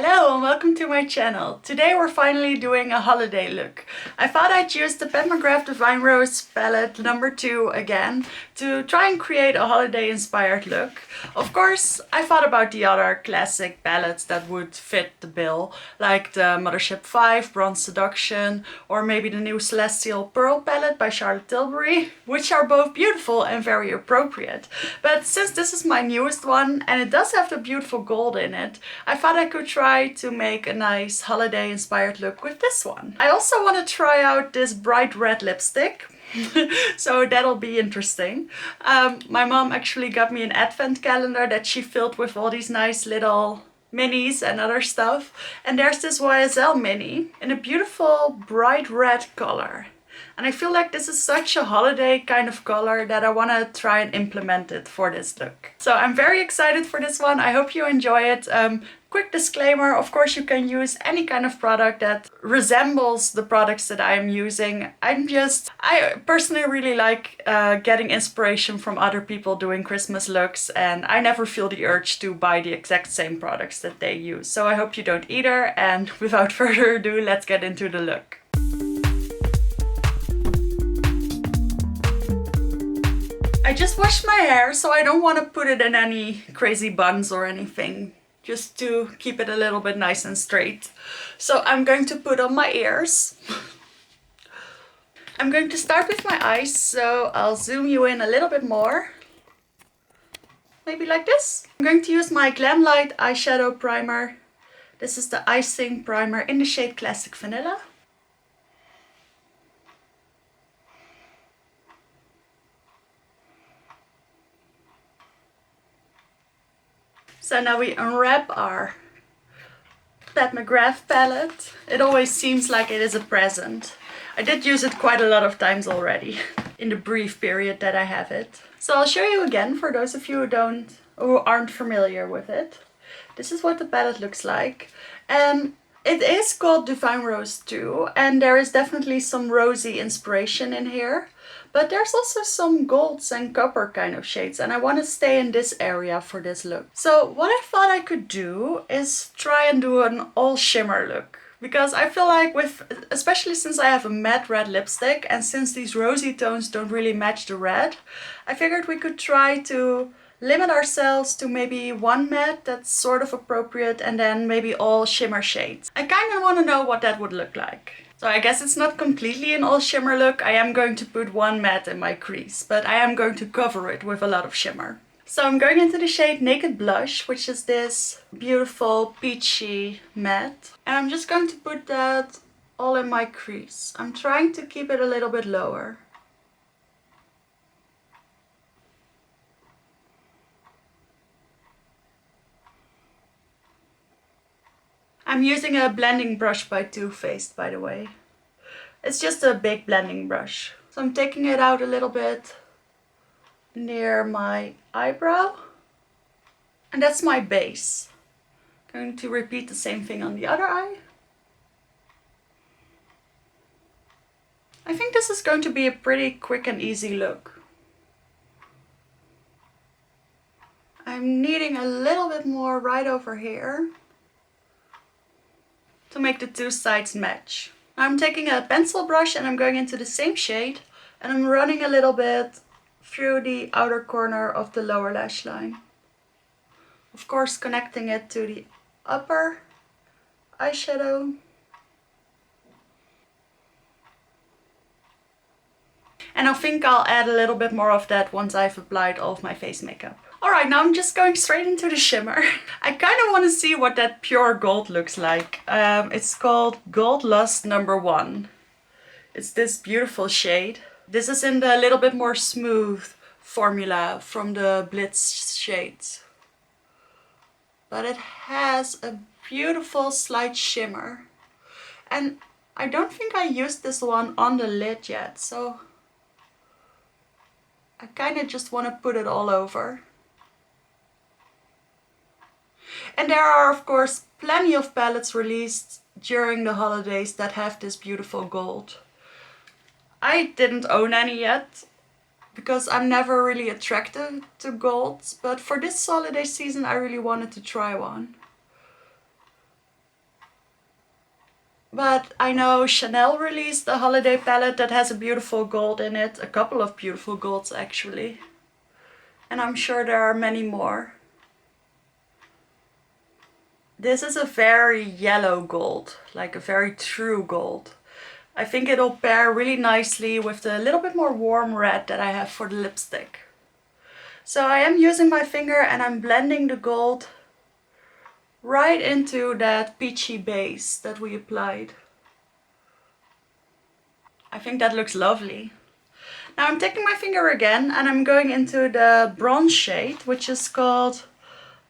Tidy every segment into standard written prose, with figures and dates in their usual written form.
Hello and welcome to my channel. Today we're finally doing a holiday look. I thought I'd use the MCGRATH Divine Rose palette number 2 again to try and create a holiday inspired look. Of course, I thought about the other classic palettes that would fit the bill, like the Mothership VIII, Bronze Seduction, or maybe the new Celestial Pearl palette by Charlotte Tilbury, which are both beautiful and very appropriate. But since this is my newest one and it does have the beautiful gold in it, I thought I could try to make a nice holiday inspired look with this one. I also want to try out this bright red lipstick. So that'll be interesting. My mom actually got me an advent calendar that she filled with all these nice little minis and other stuff. And there's this YSL mini in a beautiful bright red color. And I feel like this is such a holiday kind of color that I want to try and implement it for this look. So I'm very excited for this one. I hope you enjoy it. Quick disclaimer, of course you can use any kind of product that resembles the products that I am using. I personally really like getting inspiration from other people doing Christmas looks, and I never feel the urge to buy the exact same products that they use. So I hope you don't either, and without further ado, let's get into the look. I just washed my hair, so I don't want to put it in any crazy buns or anything, just to keep it a little bit nice and straight. So I'm going to put on my ears. I'm going to start with my eyes, so I'll zoom you in a little bit more. Maybe like this. I'm going to use my Glamlight eyeshadow primer. This is the Icing Primer in the shade Classic Vanilla. So now we unwrap our MCGRATH palette. It always seems like it is a present. I did use it quite a lot of times already in the brief period that I have it. So I'll show you again for those of you who aren't familiar with it. This is what the palette looks like. It is called Divine Rose 2, and there is definitely some rosy inspiration in here. But there's also some golds and copper kind of shades, and I want to stay in this area for this look. So what I thought I could do is try and do an all shimmer look. Because I feel like especially since I have a matte red lipstick and since these rosy tones don't really match the red, I figured we could try to limit ourselves to maybe one matte that's sort of appropriate and then maybe all shimmer shades. I kind of want to know what that would look like. So I guess it's not completely an all shimmer look. I am going to put one matte in my crease, but I am going to cover it with a lot of shimmer. So I'm going into the shade Naked Blush, which is this beautiful peachy matte. And I'm just going to put that all in my crease. I'm trying to keep it a little bit lower. I'm using a blending brush by Too Faced, by the way. It's just a big blending brush. So I'm taking it out a little bit near my eyebrow. And that's my base. Going to repeat the same thing on the other eye. I think this is going to be a pretty quick and easy look. I'm needing a little bit more right over here to make the two sides match. I'm taking a pencil brush and I'm going into the same shade and I'm running a little bit through the outer corner of the lower lash line. Of course, connecting it to the upper eyeshadow. And I think I'll add a little bit more of that once I've applied all of my face makeup. Alright, now I'm just going straight into the shimmer. I kind of want to see what that pure gold looks like. It's called Gold Lust number 1. It's this beautiful shade. This is in the little bit more smooth formula from the Blitz shades. But it has a beautiful slight shimmer. And I don't think I used this one on the lid yet, so I kind of just want to put it all over. And there are, of course, plenty of palettes released during the holidays that have this beautiful gold. I didn't own any yet because I'm never really attracted to golds, but for this holiday season I really wanted to try one. But I know Chanel released a holiday palette that has a beautiful gold in it, a couple of beautiful golds actually. And I'm sure there are many more. This is a very yellow gold, like a very true gold. I think it'll pair really nicely with the little bit more warm red that I have for the lipstick. So I am using my finger and I'm blending the gold right into that peachy base that we applied. I think that looks lovely. Now I'm taking my finger again and I'm going into the bronze shade, which is called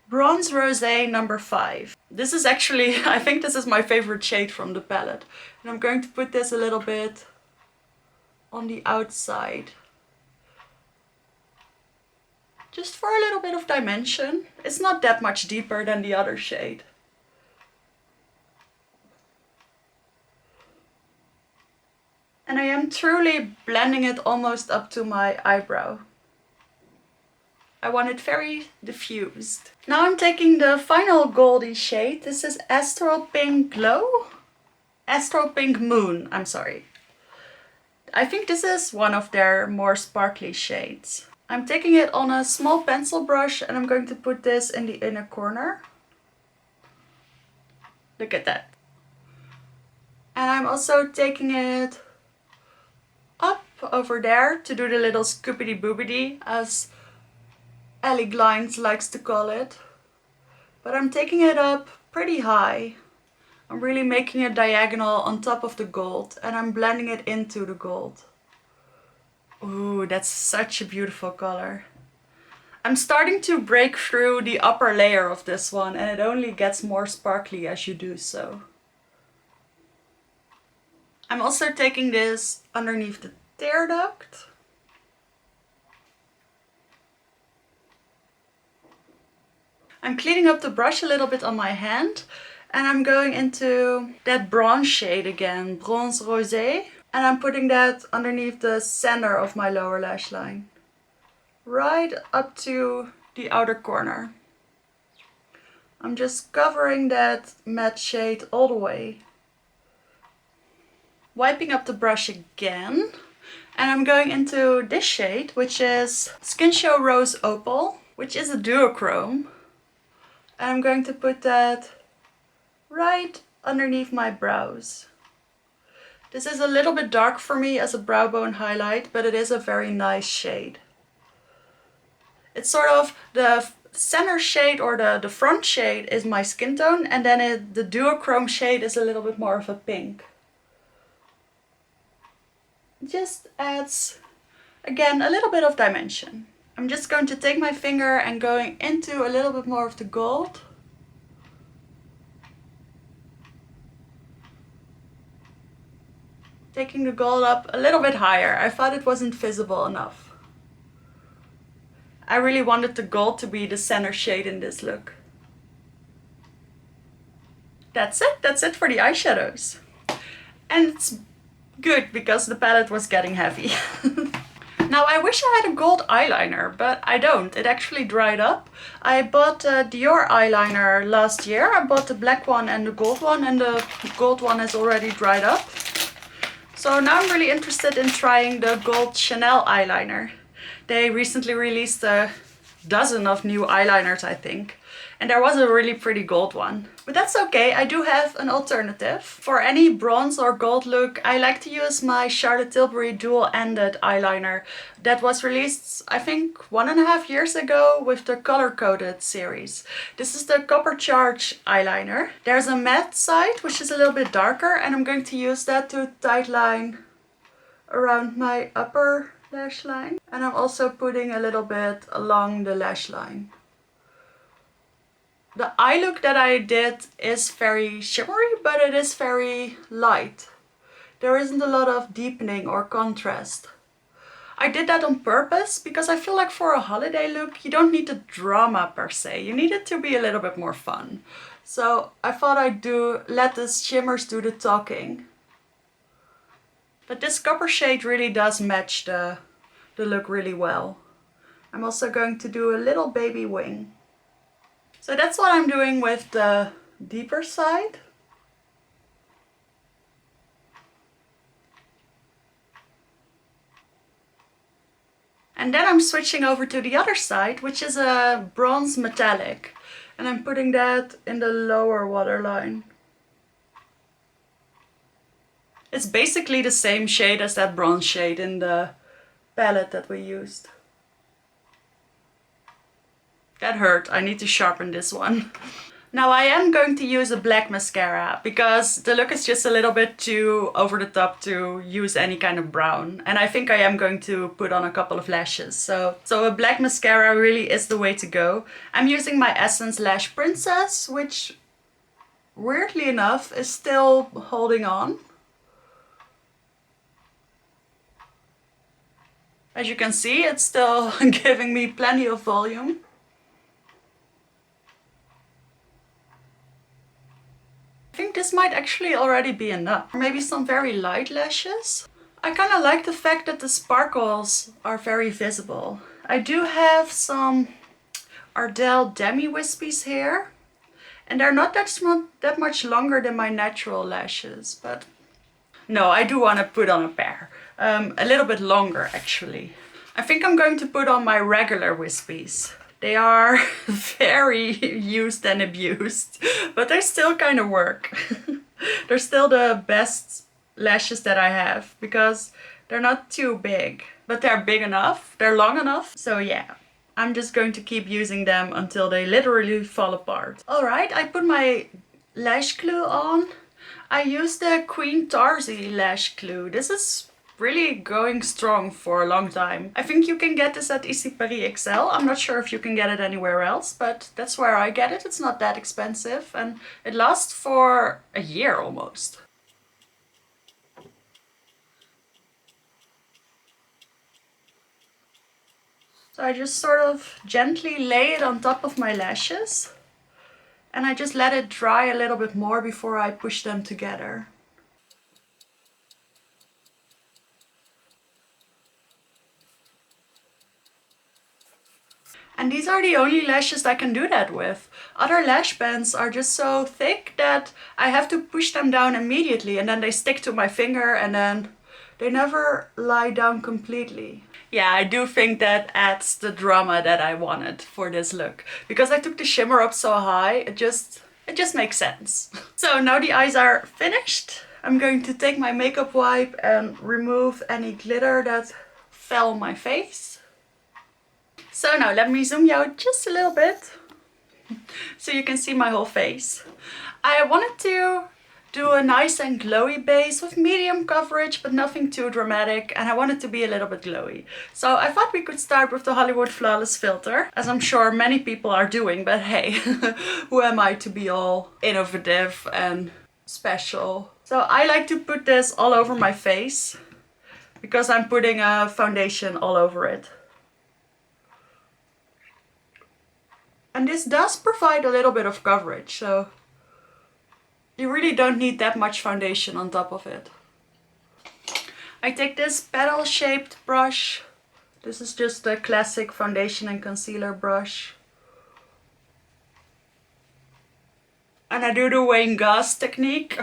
Bronze Rosé number 5. This is actually, I think this is my favorite shade from the palette. And I'm going to put this a little bit on the outside. Just for a little bit of dimension. It's not that much deeper than the other shade. And I am truly blending it almost up to my eyebrow. I want it very diffused. Now I'm taking the final goldy shade. This is Astral Pink Glow? Astral Pink Moon, I'm sorry. I think this is one of their more sparkly shades. I'm taking it on a small pencil brush and I'm going to put this in the inner corner. Look at that. And I'm also taking it up over there to do the little scoopity boobity, as Ellie Glines likes to call it. But I'm taking it up pretty high. I'm really making a diagonal on top of the gold and I'm blending it into the gold. Ooh, that's such a beautiful color. I'm starting to break through the upper layer of this one and it only gets more sparkly as you do so. I'm also taking this underneath the tear duct. I'm cleaning up the brush a little bit on my hand and I'm going into that bronze shade again, Bronze Rosé. And I'm putting that underneath the center of my lower lash line. Right up to the outer corner. I'm just covering that matte shade all the way. Wiping up the brush again. And I'm going into this shade, which is Skin Show Rose Opal, which is a duochrome. And I'm going to put that right underneath my brows. This is a little bit dark for me as a brow bone highlight, but it is a very nice shade. It's sort of the center shade or the front shade is my skin tone, and then the duochrome shade is a little bit more of a pink. It just adds, again, a little bit of dimension. I'm just going to take my finger and going into a little bit more of the gold. Taking the gold up a little bit higher. I thought it wasn't visible enough. I really wanted the gold to be the center shade in this look. That's it for the eyeshadows. And it's good because the palette was getting heavy. Now I wish I had a gold eyeliner, but I don't. It actually dried up. I bought a Dior eyeliner last year. I bought the black one and the gold one, and the gold one has already dried up. So now I'm really interested in trying the gold Chanel eyeliner. They recently released a dozen of new eyeliners, I think. And there was a really pretty gold one. But that's okay, I do have an alternative. For any bronze or gold look, I like to use my Charlotte Tilbury dual-ended eyeliner that was released, I think, 1.5 years ago with the color-coded series. This is the Copper Charge eyeliner. There's a matte side, which is a little bit darker, and I'm going to use that to tightline around my upper lash line. And I'm also putting a little bit along the lash line. The eye look that I did is very shimmery, but it is very light. There isn't a lot of deepening or contrast. I did that on purpose because I feel like for a holiday look, you don't need the drama per se. You need it to be a little bit more fun. So I thought I'd let the shimmers do the talking. But this copper shade really does match the look really well. I'm also going to do a little baby wing. So that's what I'm doing with the deeper side. And then I'm switching over to the other side, which is a bronze metallic. And I'm putting that in the lower waterline. It's basically the same shade as that bronze shade in the palette that we used. That hurt, I need to sharpen this one. Now I am going to use a black mascara because the look is just a little bit too over the top to use any kind of brown. And I think I am going to put on a couple of lashes. So a black mascara really is the way to go. I'm using my Essence Lash Princess, which weirdly enough is still holding on. As you can see, it's still giving me plenty of volume. I think this might actually already be enough. Maybe some very light lashes. I kind of like the fact that the sparkles are very visible. I do have some Ardell Demi Wispies here. And they're not that much longer than my natural lashes, but no, I do want to put on a pair. A little bit longer actually. I think I'm going to put on my regular wispies. They are very used and abused, but they still kind of work. They're still the best lashes that I have because they're not too big, but they're big enough, they're long enough. So yeah, I'm just going to keep using them until they literally fall apart. Alright, I put my lash glue on. I used the Queen Tarzi lash glue. This is really going strong for a long time. I think you can get this at Issy Paris XL. I'm not sure if you can get it anywhere else, but that's where I get it. It's not that expensive and it lasts for a year almost. So I just sort of gently lay it on top of my lashes and I just let it dry a little bit more before I push them together. And these are the only lashes I can do that with. Other lash bands are just so thick that I have to push them down immediately and then they stick to my finger and then they never lie down completely. Yeah, I do think that adds the drama that I wanted for this look. Because I took the shimmer up so high, it just makes sense. So now the eyes are finished. I'm going to take my makeup wipe and remove any glitter that fell on my face. So now let me zoom you out just a little bit so you can see my whole face. I wanted to do a nice and glowy base with medium coverage but nothing too dramatic, and I want it to be a little bit glowy. So I thought we could start with the Hollywood Flawless filter, as I'm sure many people are doing, but hey, who am I to be all innovative and special? So I like to put this all over my face because I'm putting a foundation all over it. And this does provide a little bit of coverage, so you really don't need that much foundation on top of it. I take this petal-shaped brush. This is just a classic foundation and concealer brush. And I do the Wayne Goss technique.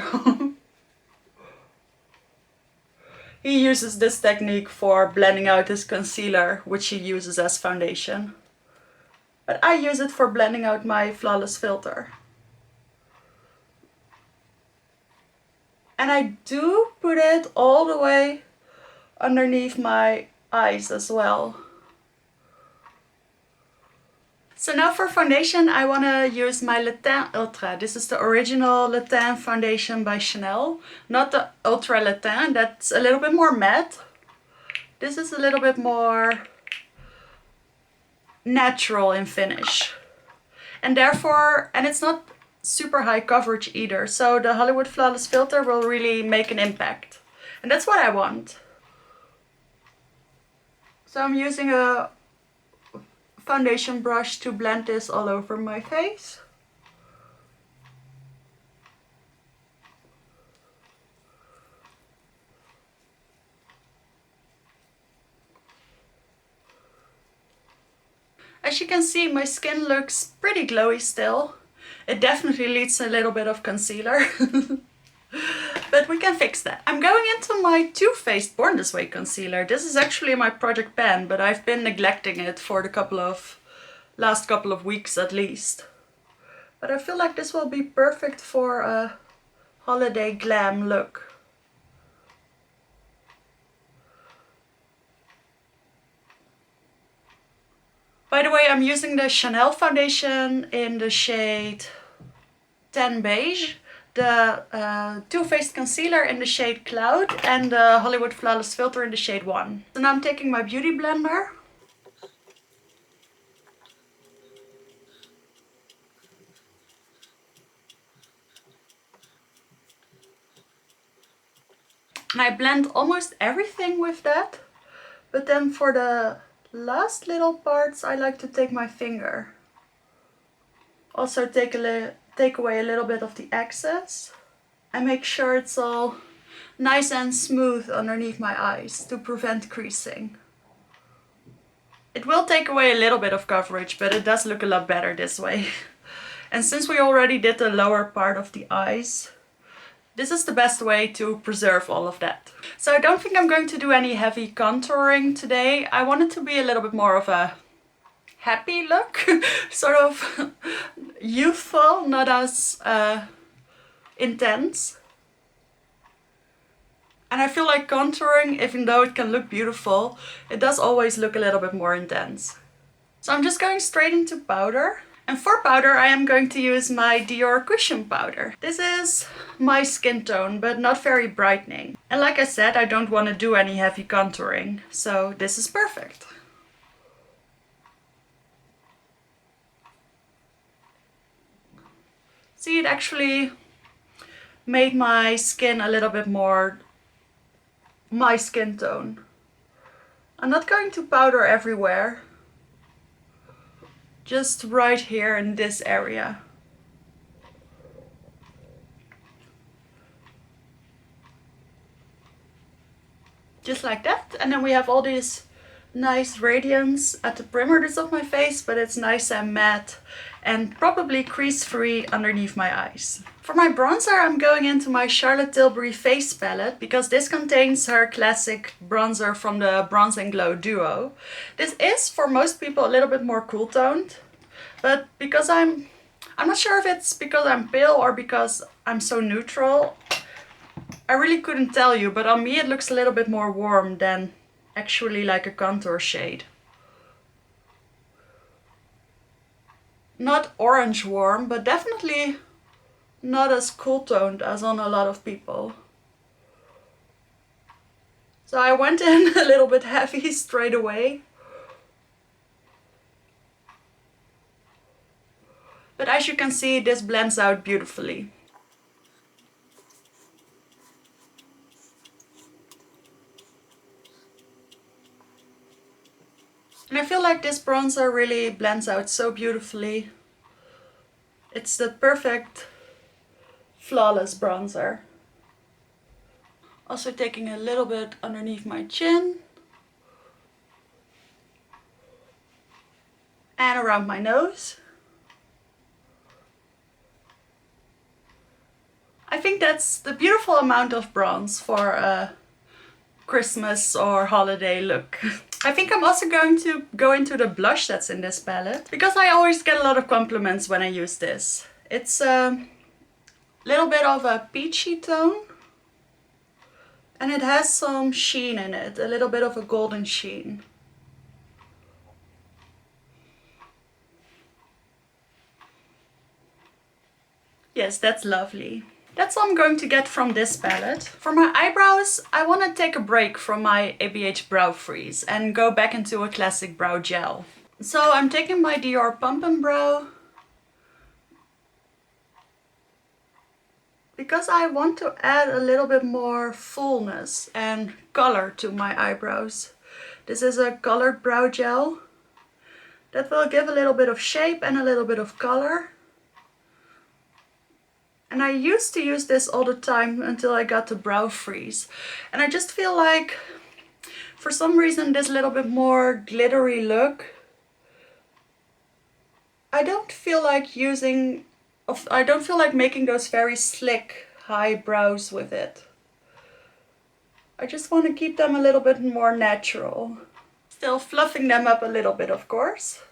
He uses this technique for blending out his concealer, which he uses as foundation. But I use it for blending out my flawless filter. And I do put it all the way underneath my eyes as well. So now for foundation, I want to use my Le Teint Ultra. This is the original Le Teint foundation by Chanel. Not the Ultra Le Teint, that's a little bit more matte. This is a little bit more natural in finish. And therefore, and it's not super high coverage either. So the Hollywood Flawless filter will really make an impact. And that's what I want. So I'm using a foundation brush to blend this all over my face. As you can see, my skin looks pretty glowy still. It definitely needs a little bit of concealer. but we can fix that. I'm going into my Too Faced Born This Way concealer. This is actually my project pan, but I've been neglecting it for the last couple of weeks at least. But I feel like this will be perfect for a holiday glam look. By the way, I'm using the Chanel foundation in the shade Tan Beige, the Too Faced concealer in the shade Cloud, and the Hollywood Flawless filter in the shade 1. So now I'm taking my beauty blender. And I blend almost everything with that. But then for the last little parts, I like to take my finger. Also take away a little bit of the excess. And make sure it's all nice and smooth underneath my eyes to prevent creasing. It will take away a little bit of coverage, but it does look a lot better this way. And since we already did the lower part of the eyes, this is the best way to preserve all of that. So I don't think I'm going to do any heavy contouring today. I want it to be a little bit more of a happy look, sort of youthful, not as intense. And I feel like contouring, even though it can look beautiful, it does always look a little bit more intense. So I'm just going straight into powder. And for powder, I am going to use my Dior Cushion powder. This is my skin tone, but not very brightening. And like I said, I don't want to do any heavy contouring, so this is perfect. See, it actually made my skin a little bit more my skin tone. I'm not going to powder everywhere. Just right here in this area. Just like that. And then we have all these nice radiance at the perimeters of my face, but it's nice and matte and probably crease free underneath my eyes. For my bronzer, I'm going into my Charlotte Tilbury Face Palette because this contains her classic bronzer from the Bronze and Glow duo. This is for most people a little bit more cool toned, but because I'm not sure if it's because I'm pale or because I'm so neutral. I really couldn't tell you, but on me it looks a little bit more warm than actually like a contour shade. Not orange warm, but definitely not as cool toned as on a lot of people. So I went in a little bit heavy straight away. But as you can see, this blends out beautifully. And I feel like this bronzer really blends out so beautifully. It's the perfect flawless bronzer. Also taking a little bit underneath my chin. And around my nose. I think that's the beautiful amount of bronze for a Christmas or holiday look. I think I'm also going to go into the blush that's in this palette, because I always get a lot of compliments when I use this. It's a little bit of a peachy tone and it has some sheen in it, a little bit of a golden sheen. Yes, that's lovely. That's all I'm going to get from this palette. For my eyebrows, I want to take a break from my ABH Brow Freeze and go back into a classic brow gel. So I'm taking my Dior Pump and Brow because I want to add a little bit more fullness and color to my eyebrows. This is a colored brow gel that will give a little bit of shape and a little bit of color. And I used to use this all the time until I got the brow freeze. And I just feel like, for some reason, this little bit more glittery look, I don't feel like making those very slick high brows with it. I just want to keep them a little bit more natural. Still fluffing them up a little bit, of course.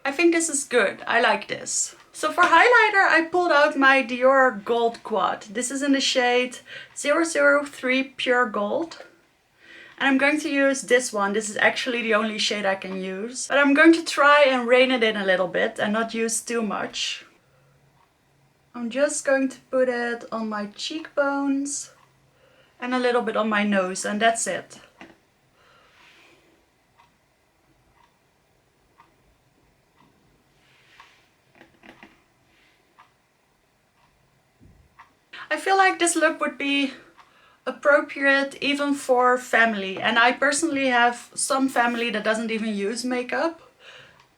I think this is good. I like this. So for highlighter, I pulled out my Dior Gold Quad. This is in the shade 003 Pure Gold. And I'm going to use this one. This is actually the only shade I can use. But I'm going to try and rein it in a little bit and not use too much. I'm just going to put it on my cheekbones and a little bit on my nose, and that's it. I feel like this look would be appropriate even for family, and I personally have some family that doesn't even use makeup,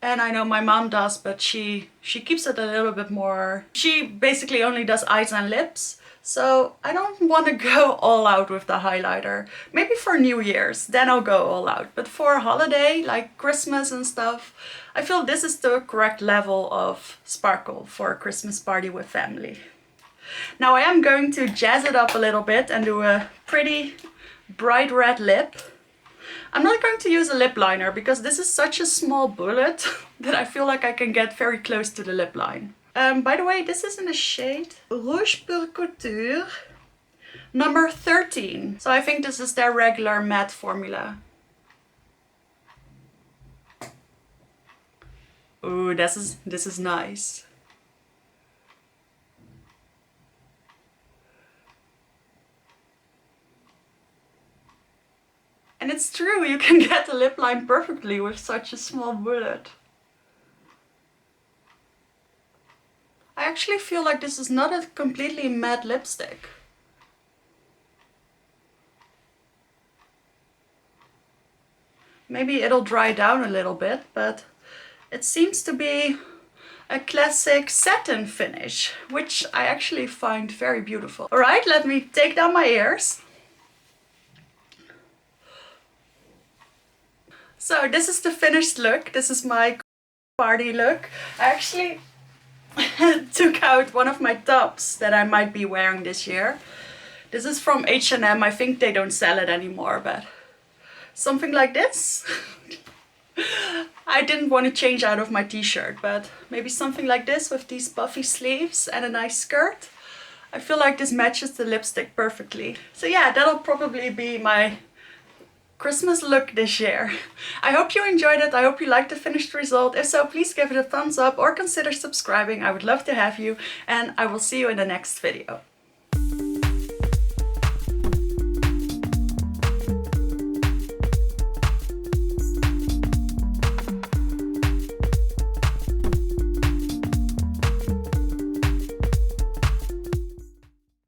and I know my mom does, but she keeps it a little bit more. She basically only does eyes and lips, so I don't want to go all out with the highlighter. Maybe for New Year's, then I'll go all out, but for a holiday like Christmas and stuff, I feel this is the correct level of sparkle for a Christmas party with family. Now I am going to jazz it up a little bit and do a pretty bright red lip. I'm not going to use a lip liner because this is such a small bullet that I feel like I can get very close to the lip line. By the way, this is in the shade Rouge Pure Couture number 13. So I think this is their regular matte formula. Ooh, this is nice. And it's true, you can get the lip line perfectly with such a small bullet. I actually feel like this is not a completely matte lipstick. Maybe it'll dry down a little bit, but it seems to be a classic satin finish, which I actually find very beautiful. Alright, let me take down my ears. So this is the finished look. This is my party look. I actually took out one of my tops that I might be wearing this year. This is from H&M. I think they don't sell it anymore, but something like this. I didn't want to change out of my t-shirt, but maybe something like this with these puffy sleeves and a nice skirt. I feel like this matches the lipstick perfectly. So yeah, that'll probably be my Christmas look this year. I hope you enjoyed it. I hope you liked the finished result. If so, please give it a thumbs up or consider subscribing. I would love to have you, and I will see you in the next video.